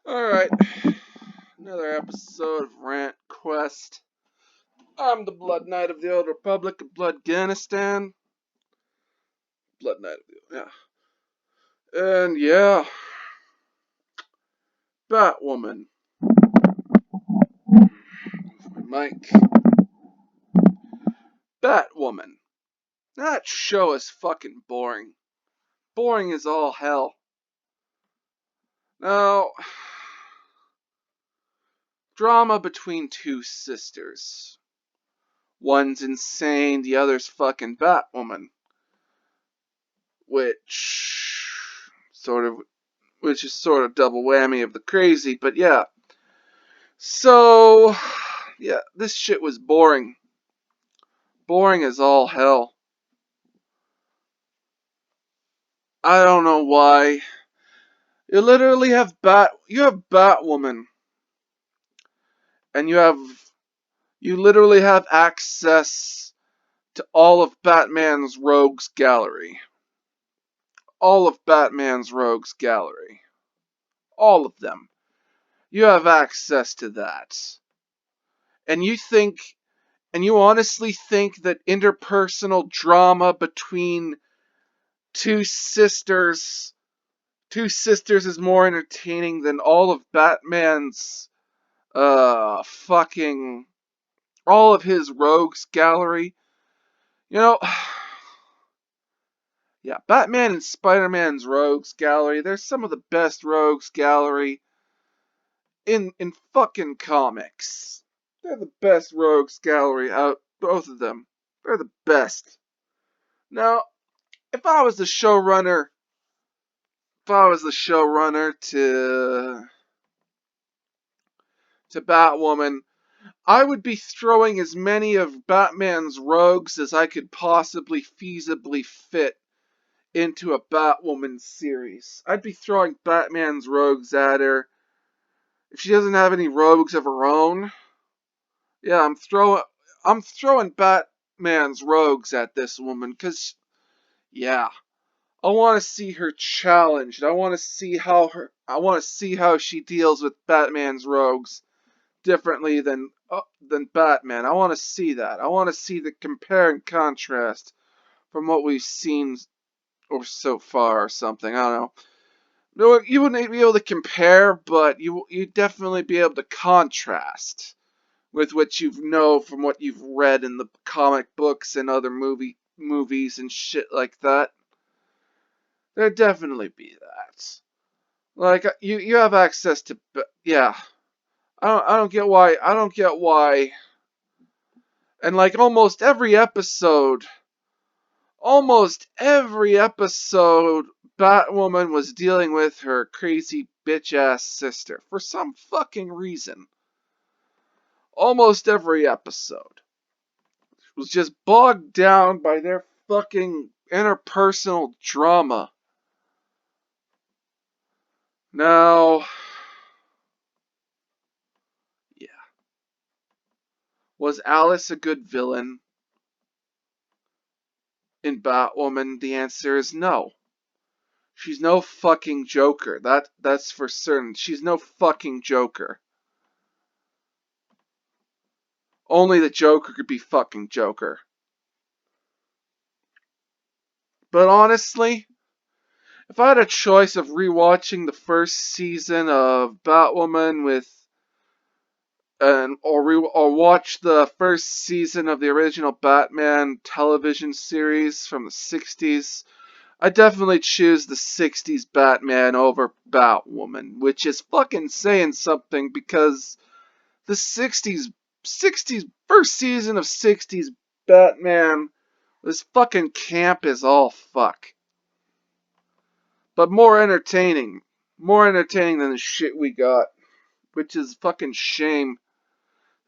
Alright, another episode of Rant Quest. I'm the Blood Knight of the Old Republic of Bloodganistan. Blood Knight of the And yeah, Batwoman. Mike. Batwoman. That show is fucking boring. Boring as all hell. Now, drama between two sisters. One's insane, the other's fucking Batwoman. Which is sort of double whammy of the crazy, but yeah. So, yeah, this shit was boring. Boring as all hell. I don't know why. You literally have Batwoman, and you literally have access to all of Batman's rogues gallery. All of Batman's rogues gallery. All of them. You have access to that. And you honestly think that interpersonal drama between two sisters is more entertaining than all of Batman's fucking all of his rogues gallery. You know, yeah, Batman and Spider-Man's rogues gallery, they're some of the best rogues gallery in fucking comics. They're the best rogues gallery out, both of them. They're the best. Now, if I was the showrunner to Batwoman, I would be throwing as many of Batman's rogues as I could possibly feasibly fit into a Batwoman series. I'd be throwing Batman's rogues at her. If she doesn't have any rogues of her own, yeah, I'm throwing Batman's rogues at this woman, 'cause yeah, I want to see her challenged. I want to see how she deals with Batman's rogues differently than Batman. I want to see that. I want to see the compare and contrast from what we've seen or so far or something. I don't know. No, you wouldn't be able to compare, but you'd definitely be able to contrast with what you know from what you've read in the comic books and other movies and shit like that. There'd definitely be that. Like you have access to yeah. I don't get why. And like almost every episode, Batwoman was dealing with her crazy bitch ass sister for some fucking reason. Almost every episode was just bogged down by their fucking interpersonal drama. Now, yeah. Was Alice a good villain in Batwoman? The answer is no. She's no fucking Joker. That's for certain. She's no fucking Joker. Only the Joker could be fucking Joker. But honestly, if I had a choice of rewatching the first season of Batwoman or watch the first season of the original Batman television series from the 60s, I definitely choose the 60s Batman over Batwoman, which is fucking saying something because the 60s first season of 60s Batman was fucking camp as all fuck. But more entertaining. More entertaining than the shit we got. Which is fucking shame.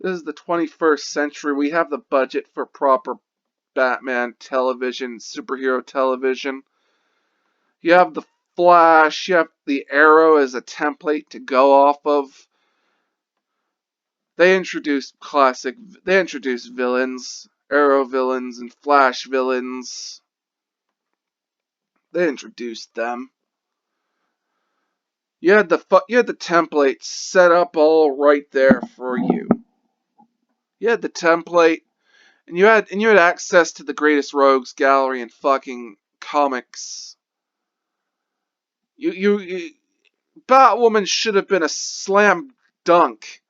This is the 21st century. We have the budget for proper Batman television, superhero television. You have the Flash, you have the Arrow as a template to go off of. They introduced villains, Arrow villains and Flash villains. They introduced them. You had the template set up all right there for you. You had the template, and you had access to the greatest rogues gallery in fucking comics. You Batwoman should have been a slam dunk.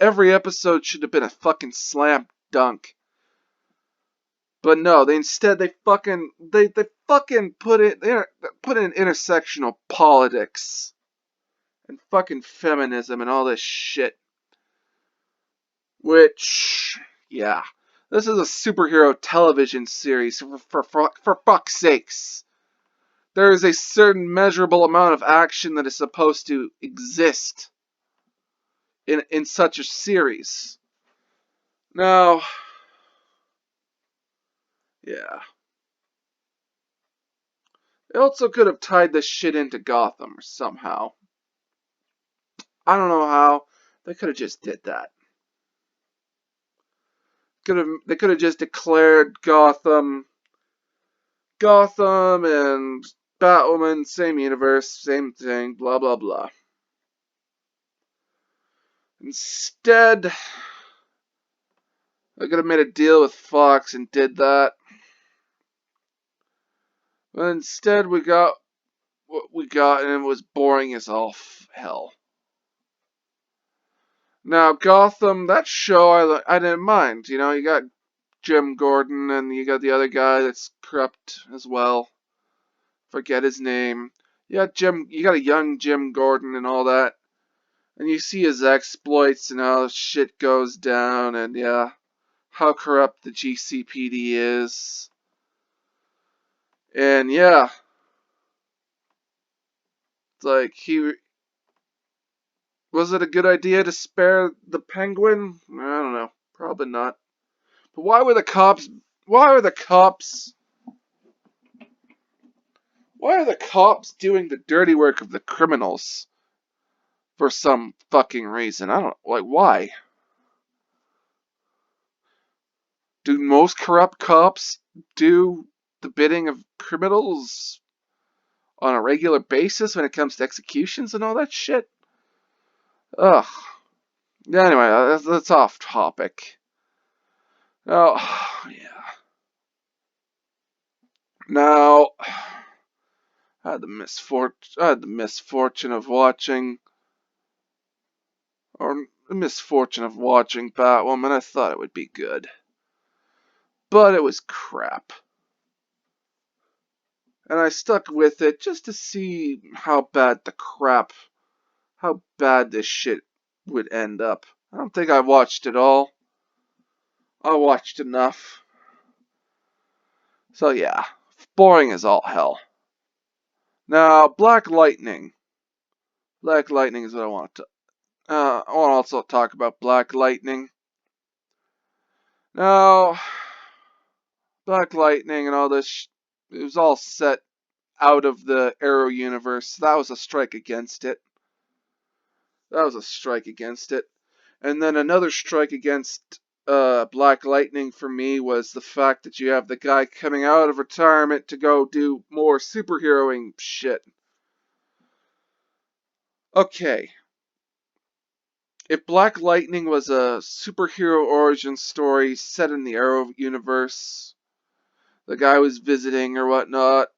Every episode should have been a fucking slam dunk. But no, they fucking put in intersectional politics and fucking feminism and all this shit. Which, yeah, this is a superhero television series for fuck's sakes. There is a certain measurable amount of action that is supposed to exist in such a series. Now, yeah. They also could have tied this shit into Gotham somehow. I don't know how. They could have just did that. They could have just declared Gotham and Batwoman, same universe, same thing, blah blah blah. Instead, they could have made a deal with Fox and did that. But instead, we got what we got, and it was boring as all hell. Now, Gotham, that show I didn't mind. You know, you got Jim Gordon, and you got the other guy that's corrupt as well. Forget his name. You got a young Jim Gordon and all that. And you see his exploits and how shit goes down, and yeah, how corrupt the GCPD is. And yeah, it's like was it a good idea to spare the Penguin? I don't know, probably not. But Why are the cops? Why are the cops doing the dirty work of the criminals? For some fucking reason, I don't like why. Do most corrupt cops do the bidding of criminals on a regular basis when it comes to executions and all that shit? Ugh. Anyway, that's off topic. Oh, yeah. Now, I had the misfortune of watching, or the misfortune of watching Batwoman. I thought it would be good, but it was crap. And I stuck with it just to see how bad this shit would end up. I don't think I watched it all. I watched enough. So yeah, boring as all hell. Now, Black Lightning. Black Lightning is what I want to. I want to also talk about Black Lightning. Now, Black Lightning and all this, it was all set out of the Arrow universe. That was a strike against it. And then another strike against Black Lightning for me was the fact that you have the guy coming out of retirement to go do more superheroing shit. Okay. If Black Lightning was a superhero origin story set in the Arrow universe, the guy was visiting or whatnot,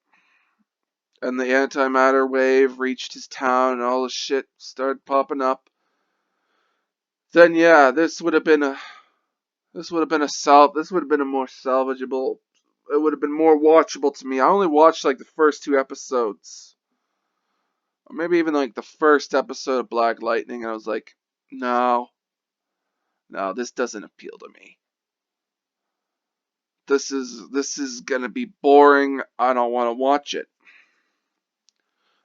and the antimatter wave reached his town and all this shit started popping up, then yeah, this would have been a more salvageable. It would have been more watchable to me. I only watched like the first 2 episodes, or maybe even like the first episode of Black Lightning, and I was like, no, this doesn't appeal to me. This is gonna be boring. I don't want to watch it.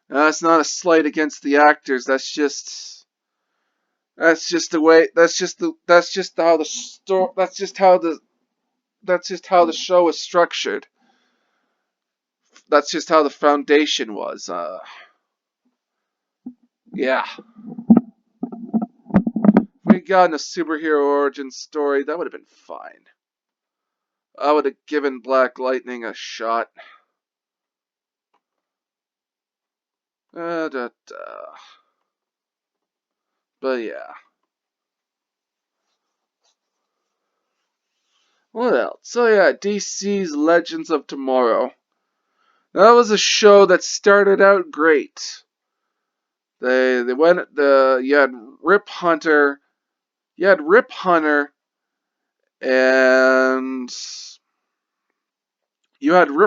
And that's not a slight against the actors. That's just the way. That's just how the story. That's just how the show is structured. That's just how the foundation was. Yeah. If we'd gotten a superhero origin story, that would have been fine. I would have given Black Lightning a shot. Da, da. But yeah. What else? So yeah, DC's Legends of Tomorrow. That was a show that started out great. They went you had Rip Hunter, and you had Rip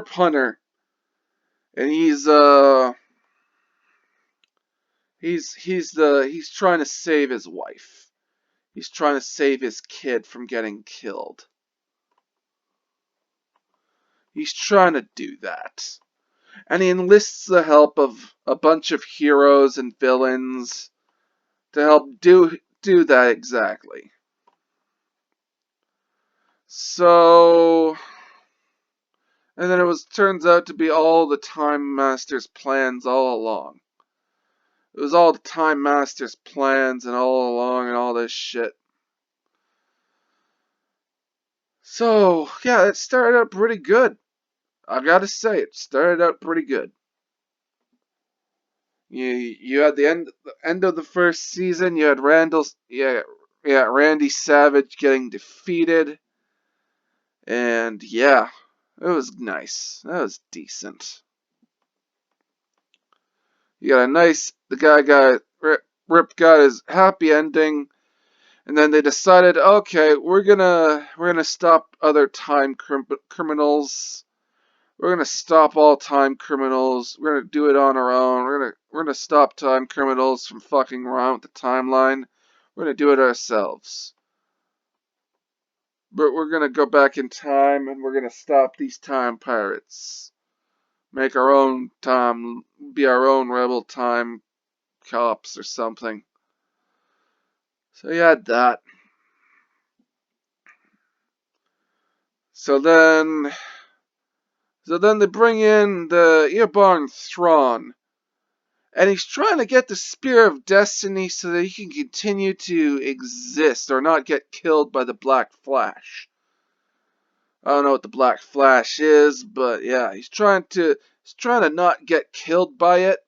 Hunter, and he's trying to save his wife. He's trying to save his kid from getting killed. He's trying to do that. And he enlists the help of a bunch of heroes and villains to help do that exactly. So, and then it turns out to be all the Time Master's plans all along. It was all the Time Master's plans and all along and all this shit. So, yeah, it started out pretty good. I gotta say, it started out pretty good. You had the end of the first season. You had Randy Savage getting defeated, and yeah, it was nice. That was decent. You got a nice. The guy got Rip got his happy ending, and then they decided, okay, we're gonna stop other criminals. We're gonna stop all time criminals. We're gonna do it on our own. We're gonna stop time criminals from fucking around with the timeline. We're gonna do it ourselves. But we're gonna go back in time and we're gonna stop these time pirates. Make our own time, be our own rebel time cops or something. So you had that. So then, so then they bring in the Earborn Thrawn. And he's trying to get the Spear of Destiny so that he can continue to exist or not get killed by the Black Flash. I don't know what the Black Flash is, but yeah, he's trying to not get killed by it.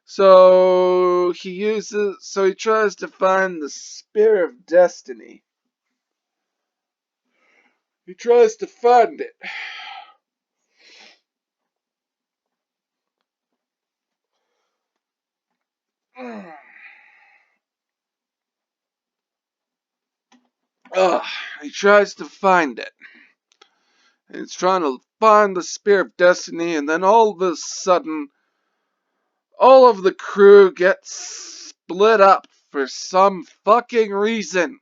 So he tries to find the Spear of Destiny. He tries to find it. Ugh, he tries to find it. And he's trying to find the Spear of Destiny, and then all of a sudden, all of the crew gets split up for some fucking reason.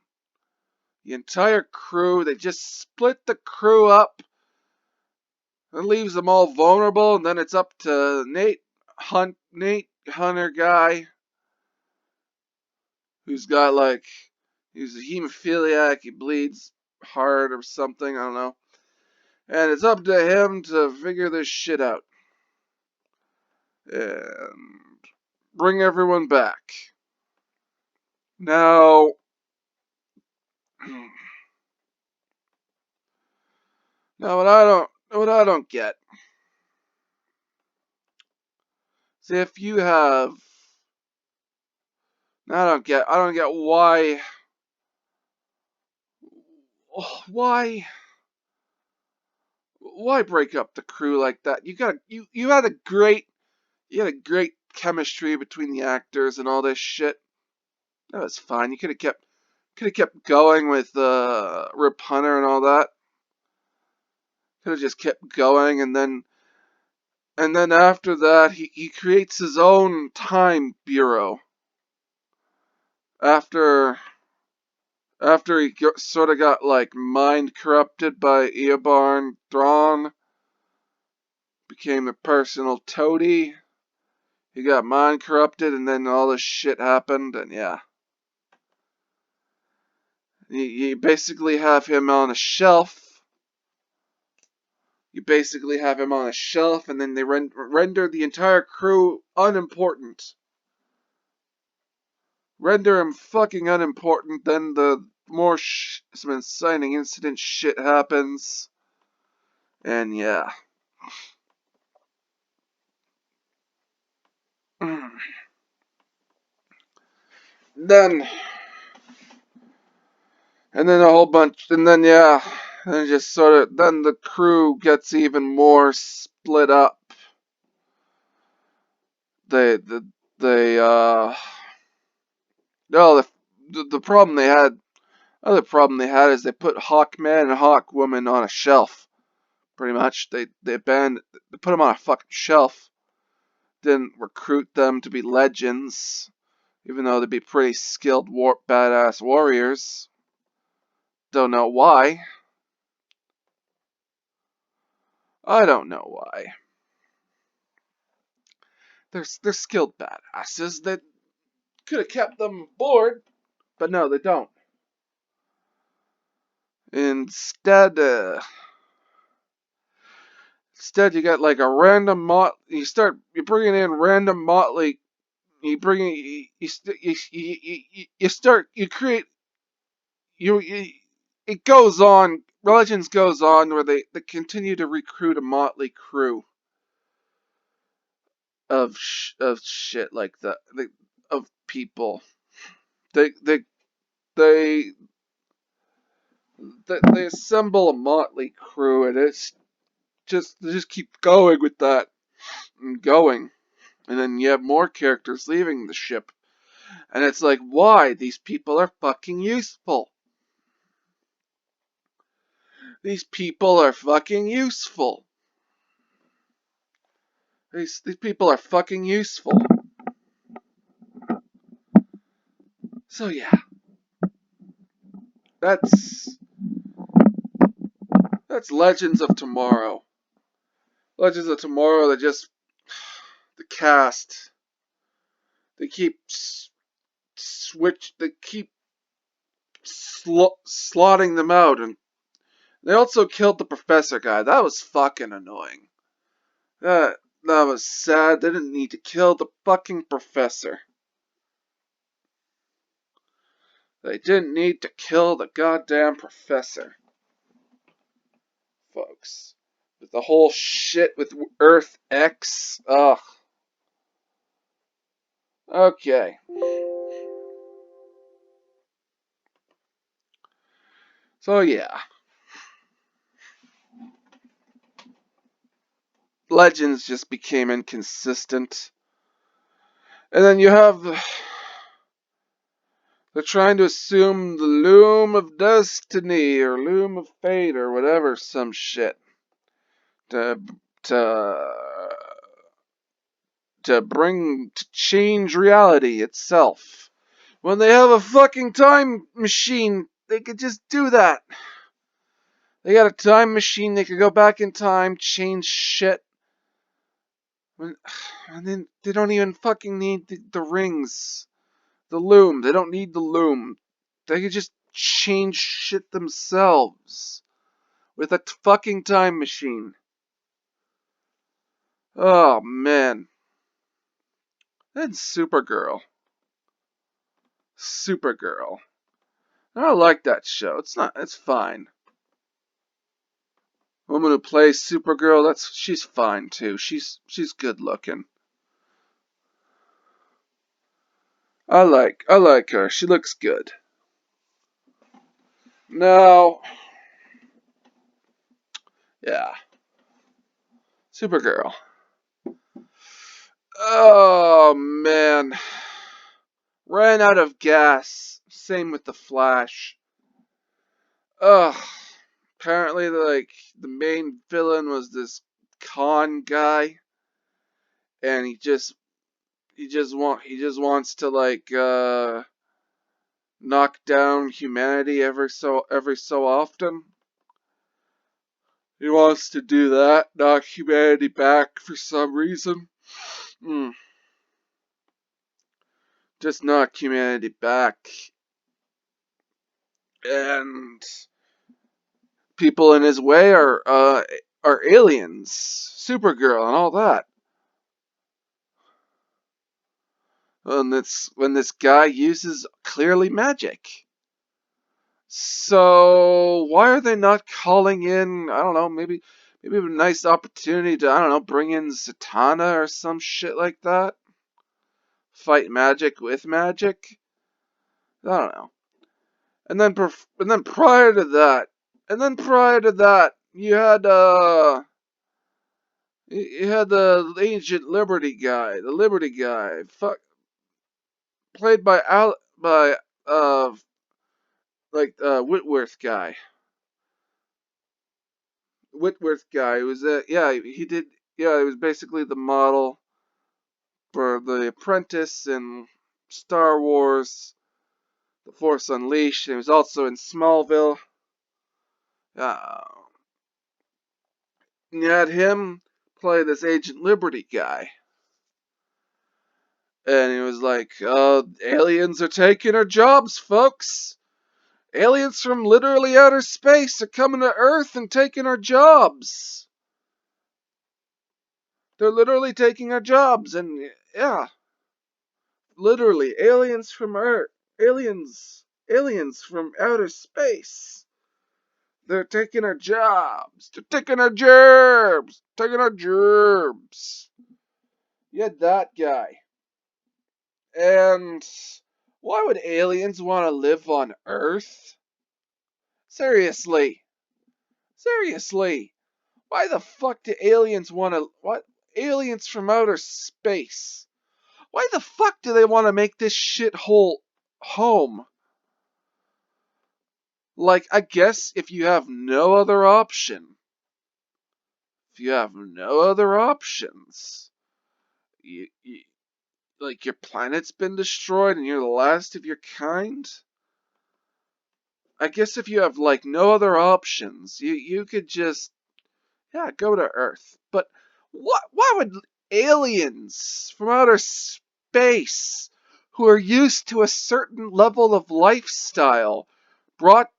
The entire crew, they just split the crew up. It leaves them all vulnerable, and then it's up to Nate Hunter guy, who's got like, he's a hemophiliac, he bleeds hard or something, I don't know. And it's up to him to figure this shit out. And bring everyone back. Now, now what I don't get is if you have, I don't get why break up the crew like that? You had a great chemistry between the actors and all this shit. That was fine. You could have kept going with Rip Hunter and all that. Could have just kept going, and then after that, he creates his own time bureau. After he sort of got like mind corrupted by Eobarn Thrawn, became a personal toady. He got mind corrupted, and then all this shit happened, and yeah. You basically have him on a shelf. You basically have him on a shelf, and then they render the entire crew unimportant. Render him fucking unimportant, then the more some inciting incident shit happens. And yeah. then and then a whole bunch, and then yeah, and just sort of then the crew gets even more split up. They they no the problem they had other problem they had is they put Hawkman and Hawkwoman on a shelf. Pretty much they put them on a fucking shelf. Didn't recruit them to be legends, even though they'd be pretty skilled badass warriors. Don't know why. I don't know why. They're skilled badasses that could have kept them aboard, but no, they don't. Instead, you got like a random you're bringing in random motley. You bring you start you create you it goes on. Legends goes on where they continue to recruit a motley crew of shit like that, of people. They they they they assemble a motley crew, and it's just they just keep going with that and going, and then you have more characters leaving the ship, and it's like, why? These people are fucking useful. These people are fucking useful. These people are fucking useful. So yeah, that's Legends of Tomorrow. Legends of Tomorrow. The cast. They keep They keep slotting them out, and they also killed the professor guy. That was fucking annoying. That was sad. They didn't need to kill the fucking professor. They didn't need to kill the goddamn professor, folks. With the whole shit with Earth X. Ugh. Okay. So yeah. Legends just became inconsistent. And then you have they're trying to assume the loom of destiny or loom of fate or whatever, some shit. To to to change reality itself. When they have a fucking time machine, they could just do that. They got a time machine, they could go back in time, change shit. And then they don't even fucking need the rings. The loom. They don't need the loom. They could just change shit themselves with a fucking time machine. Oh man. Then Supergirl. Supergirl. I don't like that show. It's fine. Woman who plays Supergirl, she's fine too. She's good looking. I like her. She looks good. Now, yeah. Supergirl. Oh man. Ran out of gas. Same with the Flash. Ugh. Apparently, the main villain was this con guy, and he just wants to knock down humanity every so often. He wants to do that, knock humanity back for some reason. Just knock humanity back, and people in his way are aliens, Supergirl, and all that. When this guy uses clearly magic. So why are they not calling in? I don't know. Maybe a nice opportunity to, I don't know, bring in Zatanna or some shit like that. Fight magic with magic. I don't know. And then prior to that, you had the ancient Liberty guy, played by uh Whitworth guy. Whitworth guy was yeah, he did yeah, he was basically the model for the Apprentice in Star Wars, The Force Unleashed. He was also in Smallville. Uh, you had him play this Agent Liberty guy. And he was like, aliens are taking our jobs, folks. Aliens from literally outer space are coming to Earth and taking our jobs. They're literally taking our jobs, and yeah, literally, aliens from Earth. Aliens from outer space. They're taking our jobs. They're taking our jobs. Taking our jobs. You had that guy. And why would aliens want to live on Earth? Seriously. Seriously. Why the fuck do aliens want to... What? Aliens from outer space. Why the fuck do they want to make this shithole home? Like, I guess if you have no other option, if you have no other options, you like your planet's been destroyed and you're the last of your kind. I guess if you have like no other options, you could just go to Earth. But why would aliens from outer space who are used to a certain level of lifestyle brought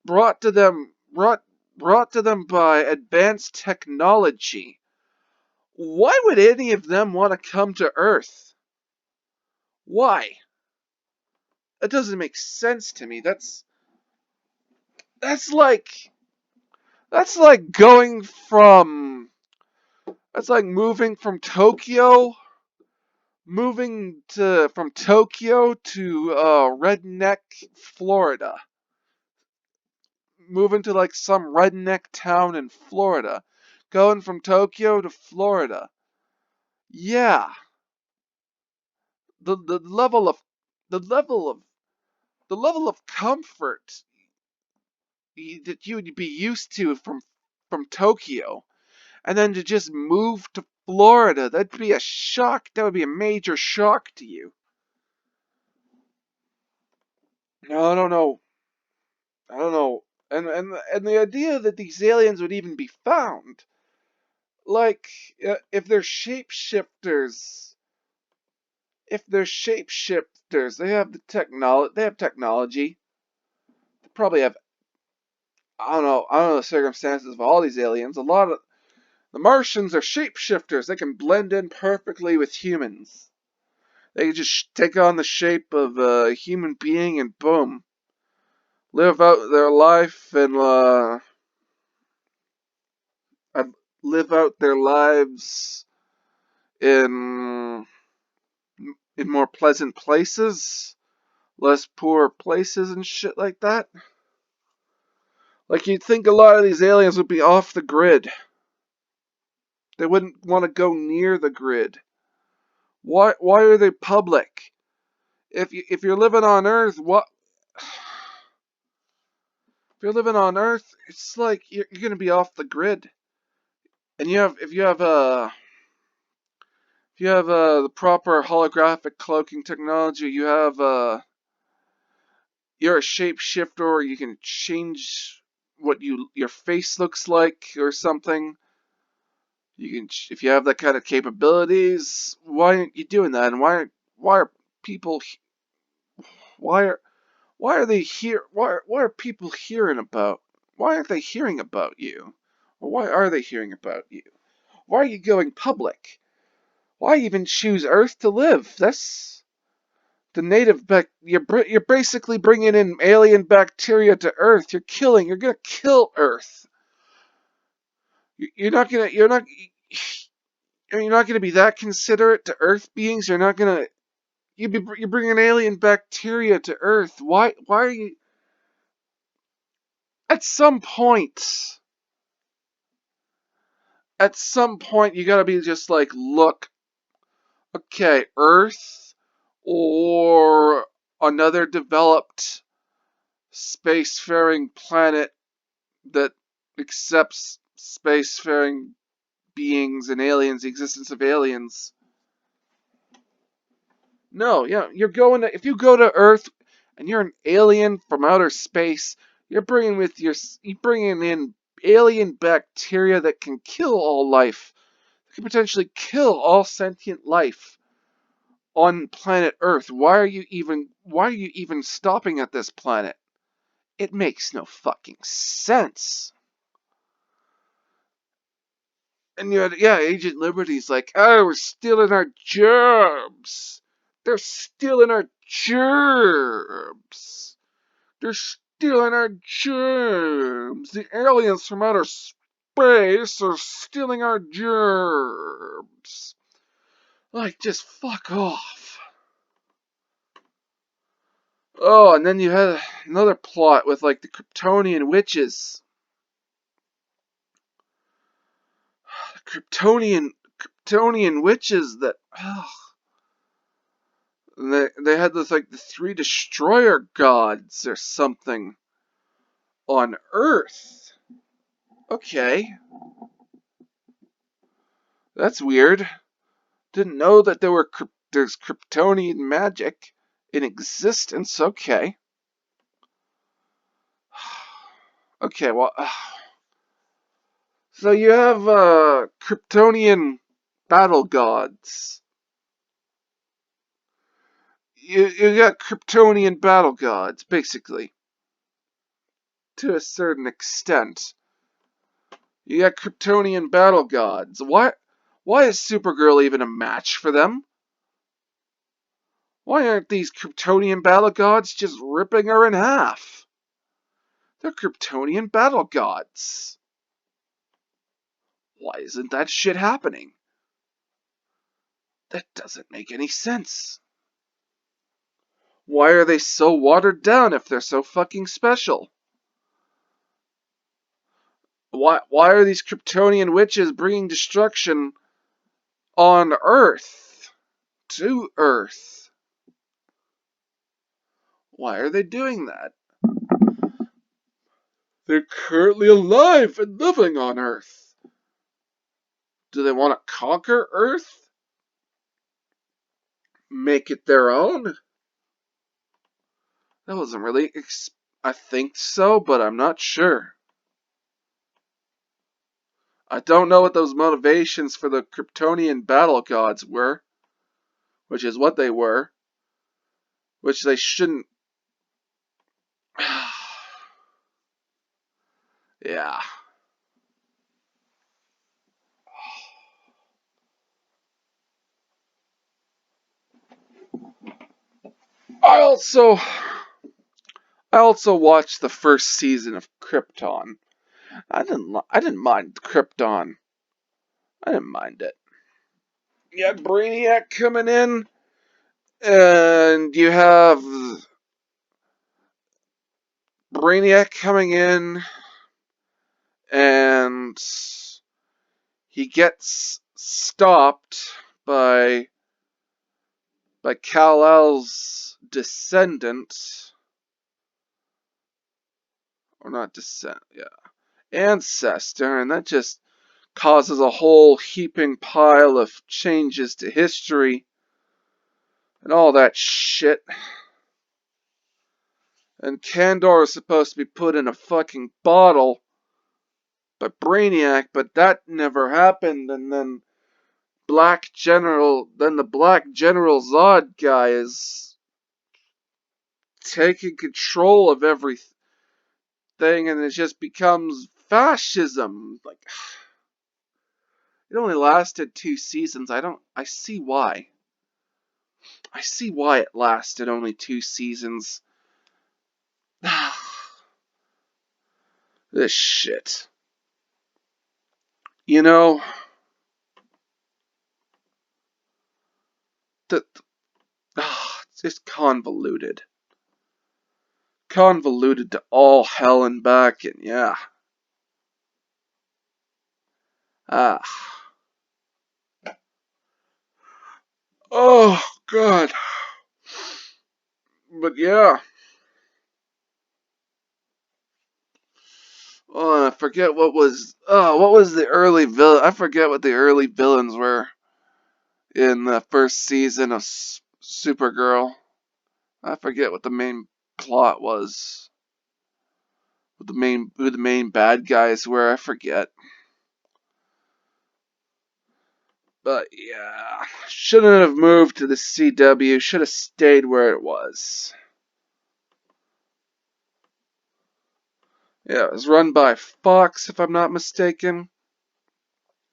brought to them brought brought to them by advanced technology, why would any of them want to come to Earth? Why? That doesn't make sense to me. That's like that's like going from that's like moving to from Tokyo to redneck Florida. Moving to like some redneck town in Florida. Going from Tokyo to Florida. Yeah. The level of the level of the level of comfort that you would be used to from Tokyo, and then to just move to Florida, that'd be a shock. That would be a major shock to you. No, I don't know. I don't know. And the idea that these aliens would even be found, like if they're shapeshifters, they have the technology. They have technology. They probably have. I don't know the circumstances of all these aliens. A lot of the Martians are shapeshifters. They can blend in perfectly with humans. They can just take on the shape of a human being and boom, live out their life and live out their lives in more pleasant places, less poor places and shit like that. Like you'd think a lot of these aliens would be off the grid. They wouldn't want to go near the grid. Why are they public? If you're living on Earth, what if you're living on Earth? It's like you're gonna be off the grid, and if you have the proper holographic cloaking technology, you're a shapeshifter, or you can change what your face looks like or something. You can if you have that kind of capabilities. Why aren't you doing that? And why are people why are why are they here? Why are people hearing about? Why aren't they hearing about you? Or why are they hearing about you? Why are you going public? Why even choose Earth to live? That's the you're basically bringing in alien bacteria to Earth. You're gonna kill Earth. You're not gonna you're not gonna be that considerate to Earth beings. You're not gonna you bring an alien bacteria to Earth. Why are you? At some point, you gotta be just like, look, okay, Earth or another developed spacefaring planet that accepts spacefaring beings and aliens, the existence of aliens. No, yeah, if you go to Earth and you're an alien from outer space, you're bringing in alien bacteria that can kill all life, that can potentially kill all sentient life on planet Earth. Why are you even stopping at this planet? It makes no fucking sense. And Agent Liberty's like, oh, we're stealing our germs. They're stealing our germs. They're stealing our germs. The aliens from outer space are stealing our germs. Like, just fuck off. Oh, and then you had another plot with, like, the Kryptonian witches. Kryptonian witches that... They had this, like, the three destroyer gods or something on Earth. Okay. That's weird. Didn't know that there's Kryptonian magic in existence. Okay. Okay, well... So you have Kryptonian battle gods. You got Kryptonian battle gods, basically. To a certain extent. You got Kryptonian battle gods. Why is Supergirl even a match for them? Why aren't these Kryptonian battle gods just ripping her in half? They're Kryptonian battle gods. Why isn't that shit happening? That doesn't make any sense. Why are they so watered down if they're so fucking special? Why are these Kryptonian witches bringing destruction on Earth? To Earth? Why are they doing that? They're currently alive and living on Earth. Do they want to conquer Earth? Make it their own? That wasn't really... I think so, but I'm not sure. I don't know what those motivations for the Kryptonian battle gods were. Which is what they were. Which they shouldn't... Yeah. I also watched the first season of Krypton. I didn't mind Krypton. I didn't mind it. You had Brainiac coming in, and you have Brainiac coming in, and he gets stopped by Kal-El's descendant, or not descendant, yeah, ancestor, and that just causes a whole heaping pile of changes to history and all that shit. And Kandor is supposed to be put in a fucking bottle by Brainiac, but that never happened, and then the Black General Zod guy is taking control of everything, and it just becomes fascism. Like, it only lasted 2 seasons. I see why. I see why it lasted only 2 seasons. This shit. You know, the just convoluted. Convoluted to all hell and back, and yeah. Ah. Oh, God. But yeah. Oh, I forget what was the early villain. I forget what the early villains were in the first season of Supergirl. I forget what the main plot was. What who the main bad guys were. I forget. But yeah, shouldn't have moved to the CW. Should have stayed where it was. Yeah, it was run by Fox, if I'm not mistaken.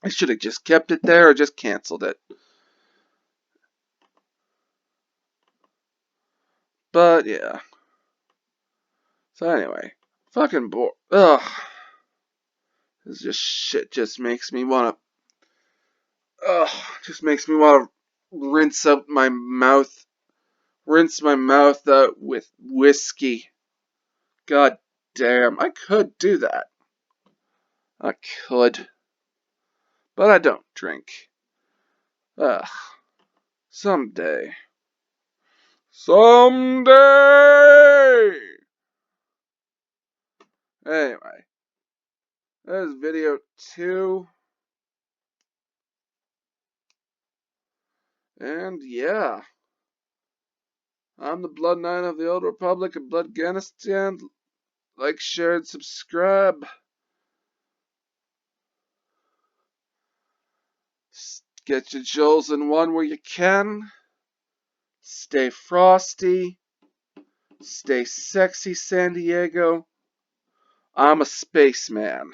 I should have just kept it there or just canceled it. But yeah. So anyway, fucking bored. Ugh. This just shit just makes me wanna. Ugh. Just makes me wanna rinse out my mouth. Rinse my mouth out with whiskey. God damn, I could do that. I could. But I don't drink. Ugh. Someday. Someday! Anyway. That is video 2. And yeah. I'm the Blood Knight of the Old Republic of Bloodganistan. Like, share, and subscribe. Get your jewels in one where you can. Stay frosty. Stay sexy, San Diego. I'm a spaceman.